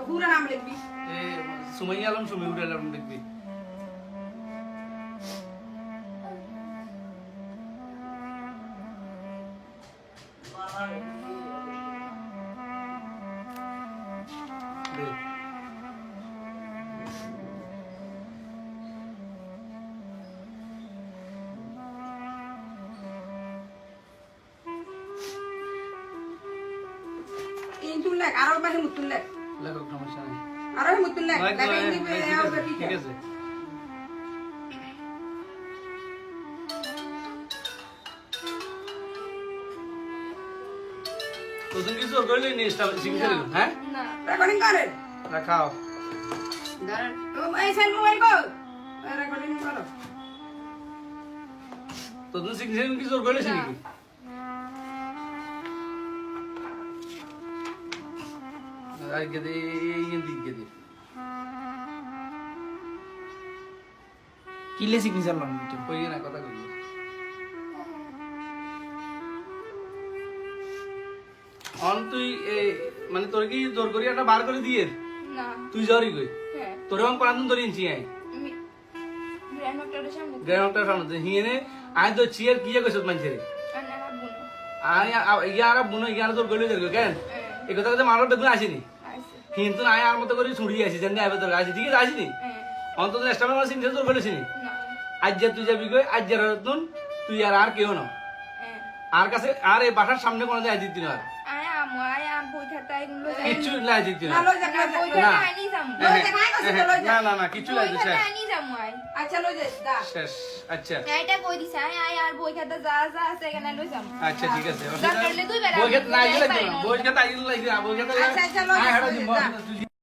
पूरा नाम लिख भी सुमैया आलम सुमीउर आलम लिख भी Itu lek, arah mana mutul lek? লেখক সমস্যা নেই Arah mutul lek. Lek ini ঠিক আছে তো তুমি কিছু করলে নি স্টাফ শিখতে দিল হ্যাঁ না Recording kau deh. রাখাও Dan, send mobile kau. Recording kau. তো তুমি শিখতে কিছু করলে না। নাকি আর গেদে এই দিক গেদে কিলে সিগনেচার লন কই না কথা কই অন তুই মানে তোর কি জোর করি একটা বার করে দিয়ে না তুই জরি কই হ্যাঁ তোর আমি পড়ান ধরে ইনছি আই আমি গ্র্যান্ড ডক্টরের সামনে গ্রাউন্ডটার সামনে হিনে আই তো চিয়ার কিয়া কইছত মানছে রে আন্না বুনো আই ইয়ারা বুনো ইয়ারা তোর গলি ধরে কেন এই কথা কথা মারবার বেগুন আসেনি আইছে কিন্তু আয় আর মতো করে ছুড়ি আসি জানি আইবে তোর আসি ঠিক আছে আসিনি অন্তত স্টাফের মাসে নিতে তোর বলেছিনি না আজ যে তুই যাবি কই আজ যার নতুন তুই আর কেউ না আর কাছে আর এই বাসার সামনে কোনো যায় দিতি না আয় আম বই খাতায় গুলো যাই কিচ্ছু লাই দিতি না Halo, jangan বই jangan. খাতায় আনি যাম না না না কিচ্ছু লাই বই দিছে খাতায় আনি যাম আয় Acha lo je, dah. শেষ আচ্ছা এটা কই দিছে আয় আর বই খাতা যা যা আছে এখানে লই যাম আচ্ছা ঠিক আছে দরকার হলে তুই বেড়া বই খেত না গেলে বই খেত আইলে লাগবে বই খেত আচ্ছা, আচ্ছা, লই যা, লই যা।